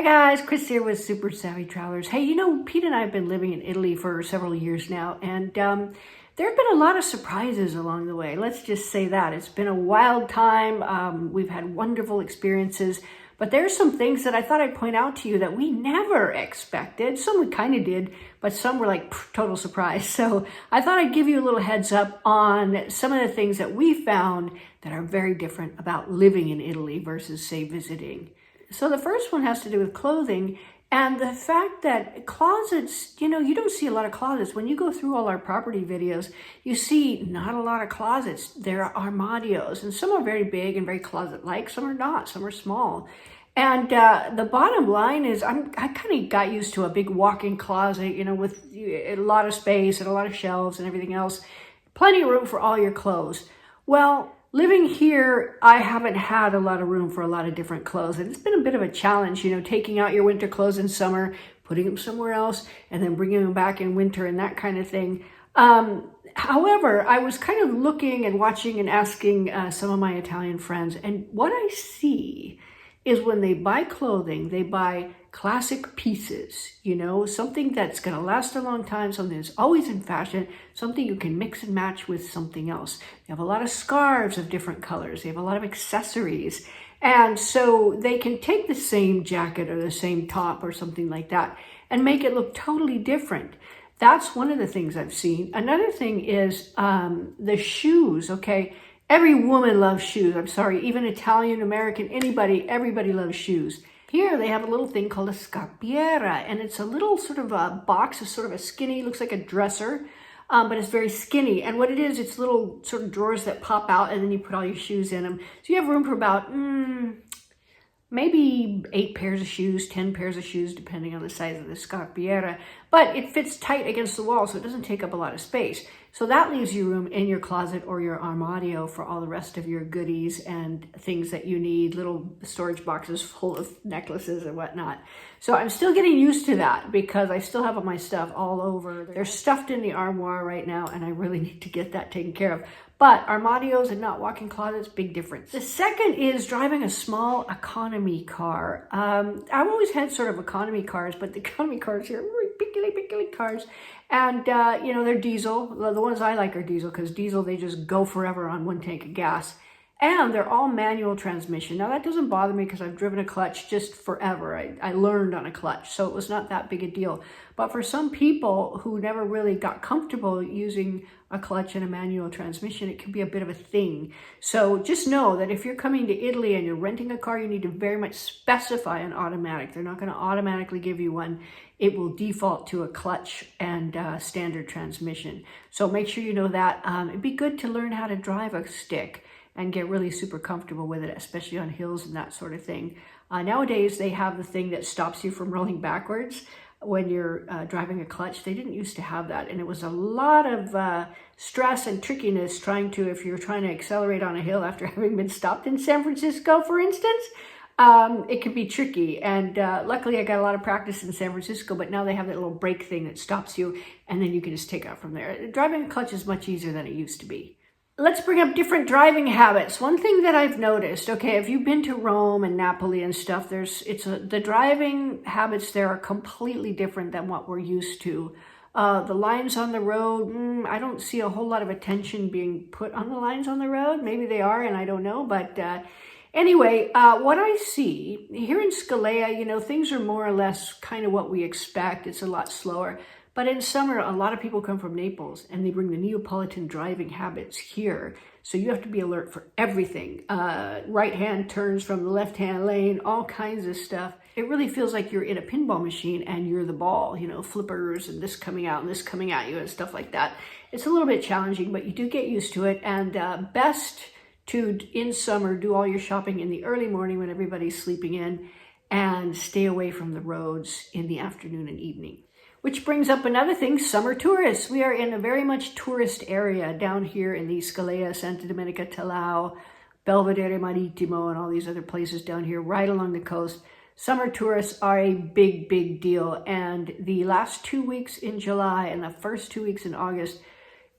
Hi guys, Chris here with Super Savvy Travelers. Hey, Pete and I have been living in Italy for several years now, and there have been a lot of surprises along the way. Let's just say that. It's been a wild time. We've had wonderful experiences, but there's some things that I thought I'd point out to you that we never expected. Some we kind of did, but some were like total surprise. So I thought I'd give you a little heads up on some of the things that we found that are very different about living in Italy versus, say, visiting. So the first one has to do with clothing and the fact that closets, you don't see a lot of closets. When you go through all our property videos, you see not a lot of closets. There are armadios, and some are very big and very closet-like. Some are not. Some are small. And the bottom line is I kind of got used to a big walk-in closet, with a lot of space and a lot of shelves and everything else. Plenty of room for all your clothes. Well, living here, I haven't had a lot of room for a lot of different clothes. And it's been a bit of a challenge, taking out your winter clothes in summer, putting them somewhere else, and then bringing them back in winter and that kind of thing. However, I was kind of looking and watching and asking some of my Italian friends, and what I see is when they buy clothing, they buy classic pieces, something that's going to last a long time, something that's always in fashion, something you can mix and match with something else. They have a lot of scarves of different colors. They have a lot of accessories. And so they can take the same jacket or the same top or something like that and make it look totally different. That's one of the things I've seen. Another thing is the shoes, okay? Every woman loves shoes. I'm sorry, even Italian, American, everybody loves shoes. Here they have a little thing called a scarpiera, and it's a little sort of a box, sort of a skinny, looks like a dresser, but it's very skinny. And what it is, it's little sort of drawers that pop out, and then you put all your shoes in them. So you have room for about maybe 8 pairs of shoes, 10 pairs of shoes, depending on the size of the scarpiera. But it fits tight against the wall, so it doesn't take up a lot of space. So that leaves you room in your closet or your armadio for all the rest of your goodies and things that you need, little storage boxes full of necklaces and whatnot. So I'm still getting used to that because I still have my stuff all over. They're stuffed in the armoire right now, and I really need to get that taken care of. But armadios and not walk-in closets, big difference. The second is driving a small economy car. I've always had sort of economy cars, but the economy cars here are very pickly cars. And, they're diesel. The ones I like are diesel because diesel, they just go forever on one tank of gas. And they're all manual transmission. Now, that doesn't bother me because I've driven a clutch just forever. I learned on a clutch, so it was not that big a deal. But for some people who never really got comfortable using a clutch and a manual transmission, it can be a bit of a thing. So just know that if you're coming to Italy and you're renting a car, you need to very much specify an automatic. They're not going to automatically give you one. It will default to a clutch and standard transmission. So make sure you know that. It'd be good to learn how to drive a stick and get really super comfortable with it, especially on hills and that sort of thing. Nowadays, they have the thing that stops you from rolling backwards when you're driving a clutch. They didn't used to have that, and it was a lot of stress and trickiness if you're trying to accelerate on a hill after having been stopped in San Francisco, for instance. It can be tricky, and luckily I got a lot of practice in San Francisco, but now they have that little brake thing that stops you, and then you can just take out from there. Driving a clutch is much easier than it used to be. Let's bring up different driving habits. One thing that I've noticed, okay, if you've been to Rome and Napoli and stuff, the driving habits there are completely different than what we're used to. The lines on the road, I don't see a whole lot of attention being put on the lines on the road. Maybe they are, and I don't know, but anyway, what I see here in Scalea, things are more or less kind of what we expect. It's a lot slower. But in summer, a lot of people come from Naples and they bring the Neapolitan driving habits here. So you have to be alert for everything. Right-hand turns from the left-hand lane, all kinds of stuff. It really feels like you're in a pinball machine and you're the ball, flippers and this coming out and this coming at you and stuff like that. It's a little bit challenging, but you do get used to it. And best to, in summer, do all your shopping in the early morning when everybody's sleeping in and stay away from the roads in the afternoon and evening. Which brings up another thing, summer tourists. We are in a very much tourist area down here in the Scalea, Santa Domenica, Talao, Belvedere Marittimo, and all these other places down here right along the coast. Summer tourists are a big, big deal. And the last 2 weeks in July and the first 2 weeks in August,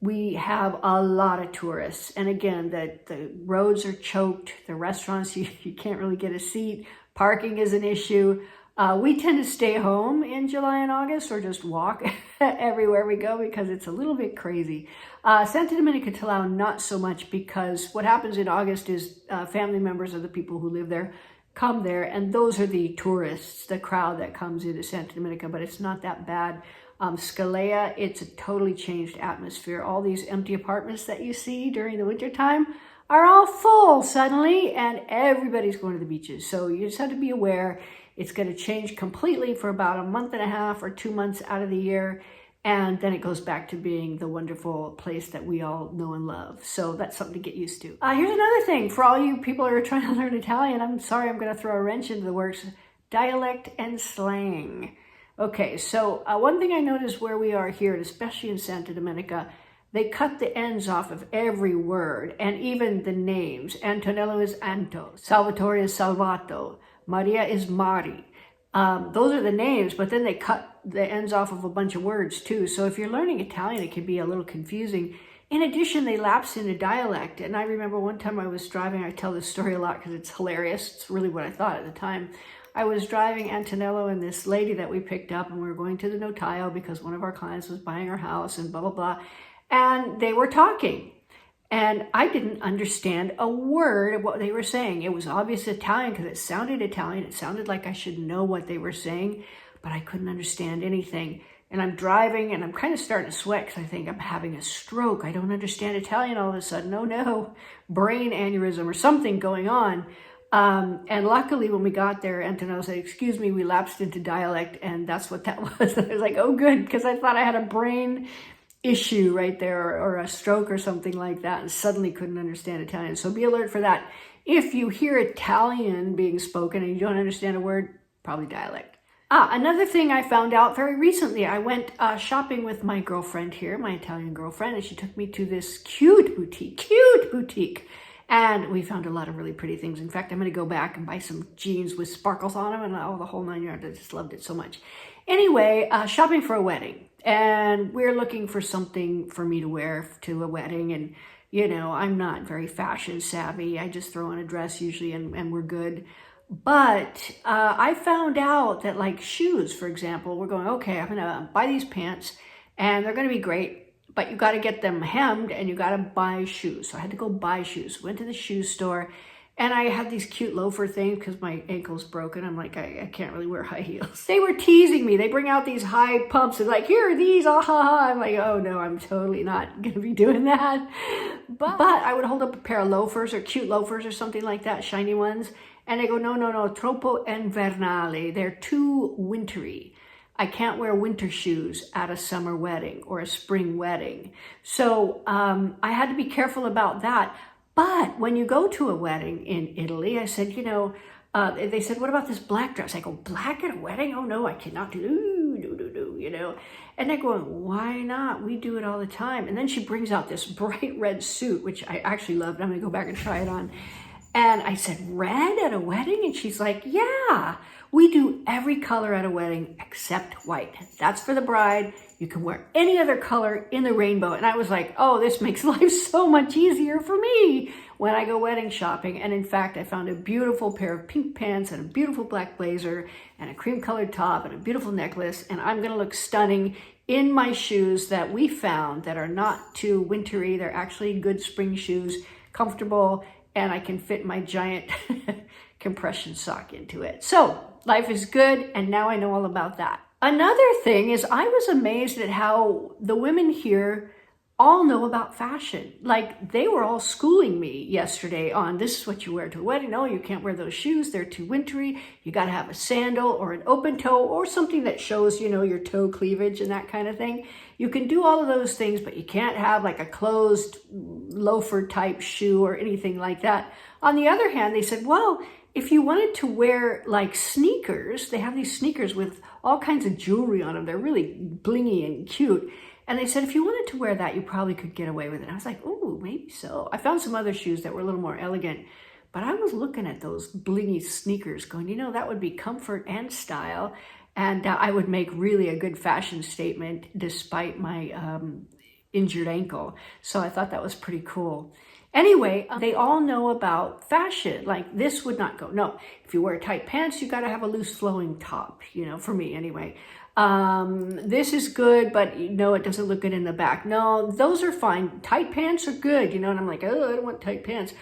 we have a lot of tourists. And again, the roads are choked. The restaurants, you can't really get a seat. Parking is an issue. We tend to stay home in July and August or just walk everywhere we go because it's a little bit crazy. Santa Dominica Talao, not so much, because what happens in August is family members of the people who live there come there, and those are the tourists, the crowd that comes into Santa Dominica, but it's not that bad. Scalea, it's a totally changed atmosphere. All these empty apartments that you see during the winter time are all full suddenly, and everybody's going to the beaches. So you just have to be aware. It's going to change completely for about a month and a half or 2 months out of the year. And then it goes back to being the wonderful place that we all know and love. So that's something to get used to. Here's another thing for all you people who are trying to learn Italian. I'm sorry, I'm going to throw a wrench into the works. Dialect and slang. Okay, so one thing I noticed where we are here, especially in Santa Dominica, they cut the ends off of every word and even the names. Antonello is Anto. Salvatore is Salvato. Maria is Mari. Those are the names, but then they cut the ends off of a bunch of words too. So if you're learning Italian, it can be a little confusing. In addition, they lapse into dialect. And I remember one time I was driving, I tell this story a lot because it's hilarious. It's really what I thought at the time. I was driving Antonello and this lady that we picked up, and we were going to the notaio because one of our clients was buying our house and blah, blah, blah. And they were talking. And I didn't understand a word of what they were saying. It was obvious Italian because it sounded Italian. It sounded like I should know what they were saying, but I couldn't understand anything. And I'm driving and I'm kind of starting to sweat because I think I'm having a stroke. I don't understand Italian all of a sudden. Oh no, brain aneurysm or something going on. And luckily when we got there, Antonello said, excuse me, we lapsed into dialect. And that's what that was. I was like, oh good, because I thought I had a brain issue right there or a stroke or something like that, and suddenly couldn't understand Italian. So be alert for that. If you hear Italian being spoken and you don't understand a word, probably dialect. Another thing I found out very recently, I went shopping with my girlfriend here, my Italian girlfriend, and she took me to this cute boutique. And we found a lot of really pretty things. In fact, I'm going to go back and buy some jeans with sparkles on them and the whole 9 yards. I just loved it so much. Anyway, shopping for a wedding. And we're looking for something for me to wear to a wedding. And, you know, I'm not very fashion savvy. I just throw on a dress usually and we're good. But I found out that, like, shoes, for example, we're going, okay, I'm going to buy these pants and they're going to be great, but you got to get them hemmed and you got to buy shoes. So I had to go buy shoes. Went to the shoe store and I had these cute loafer things because my ankle's broken. I'm like, I can't really wear high heels. They were teasing me. They bring out these high pumps and like, here are these, ah ha ha. I'm like, oh no, I'm totally not going to be doing that. But I would hold up a pair of loafers or cute loafers or something like that, shiny ones. And they go, no, troppo invernale. They're too wintry. I can't wear winter shoes at a summer wedding or a spring wedding. So I had to be careful about that. But when you go to a wedding in Italy, I said, you know, they said, what about this black dress? I go, black at a wedding? Oh no, I cannot do, no, you know. And they're going, why not? We do it all the time. And then she brings out this bright red suit, which I actually loved. I'm gonna go back and try it on. And I said, red at a wedding? And she's like, yeah, we do every color at a wedding except white. That's for the bride. You can wear any other color in the rainbow. And I was like, oh, this makes life so much easier for me when I go wedding shopping. And in fact, I found a beautiful pair of pink pants and a beautiful black blazer and a cream colored top and a beautiful necklace. And I'm going to look stunning in my shoes that we found that are not too wintry. They're actually good spring shoes, comfortable, and I can fit my giant compression sock into it. So life is good, and now I know all about that. Another thing is I was amazed at how the women here all know about fashion. Like, they were all schooling me yesterday on, this is what you wear to a wedding. No, you can't wear those shoes. They're too wintry. You got to have a sandal or an open toe or something that shows, you know, your toe cleavage and that kind of thing. You can do all of those things, but you can't have like a closed loafer type shoe or anything like that. On the other hand, they said, well, if you wanted to wear like sneakers, they have these sneakers with all kinds of jewelry on them. They're really blingy and cute. And they said, if you wanted to wear that, you probably could get away with it. I was like, oh, maybe so. I found some other shoes that were a little more elegant, but I was looking at those blingy sneakers going, you know, that would be comfort and style. And I would make really a good fashion statement despite my injured ankle. So I thought that was pretty cool. Anyway, they all know about fashion. Like, this would not go. No, if you wear tight pants, you got to have a loose flowing top, you know, for me anyway. This is good, but no, it doesn't look good in the back. No, those are fine. Tight pants are good, you know, and I'm like, oh, I don't want tight pants.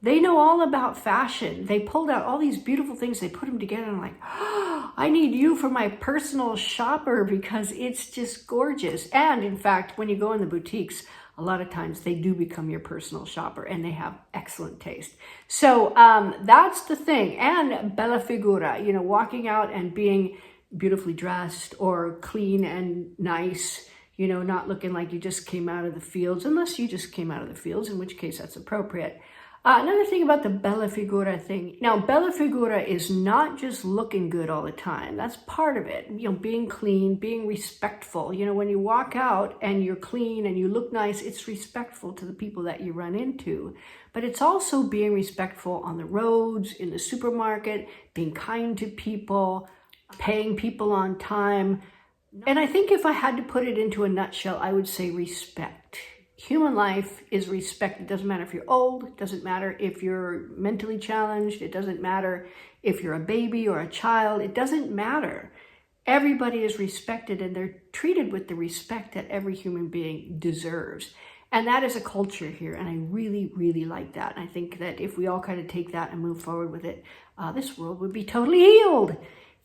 They know all about fashion. They pulled out all these beautiful things. They put them together, and I'm like, oh, I need you for my personal shopper because it's just gorgeous. And in fact, when you go in the boutiques, a lot of times they do become your personal shopper, and they have excellent taste. So that's the thing. And bella figura, you know, walking out and being beautifully dressed or clean and nice, you know, not looking like you just came out of the fields, unless you just came out of the fields, in which case that's appropriate. Another thing about the bella figura thing. Now, bella figura is not just looking good all the time. That's part of it. You know, being clean, being respectful. You know, when you walk out and you're clean and you look nice, it's respectful to the people that you run into. But it's also being respectful on the roads, in the supermarket, being kind to people, paying people on time. And I think if I had to put it into a nutshell, I would say respect. Human life is respect. It doesn't matter if you're old. It doesn't matter if you're mentally challenged. It doesn't matter if you're a baby or a child. It doesn't matter. Everybody is respected, and they're treated with the respect that every human being deserves. And that is a culture here, and I really, really like that. And I think that if we all kind of take that and move forward with it, this world would be totally healed.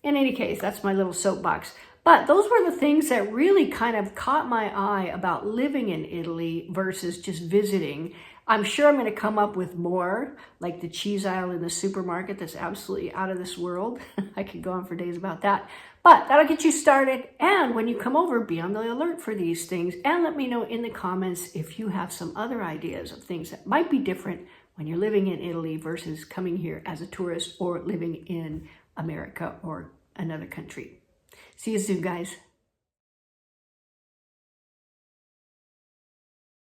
In any case, that's my little soapbox. But those were the things that really kind of caught my eye about living in Italy versus just visiting. I'm sure I'm going to come up with more, like the cheese aisle in the supermarket that's absolutely out of this world. I could go on for days about that. But that'll get you started. And when you come over, be on the alert for these things. And let me know in the comments if you have some other ideas of things that might be different when you're living in Italy versus coming here as a tourist or living in America or another country. See you soon, guys.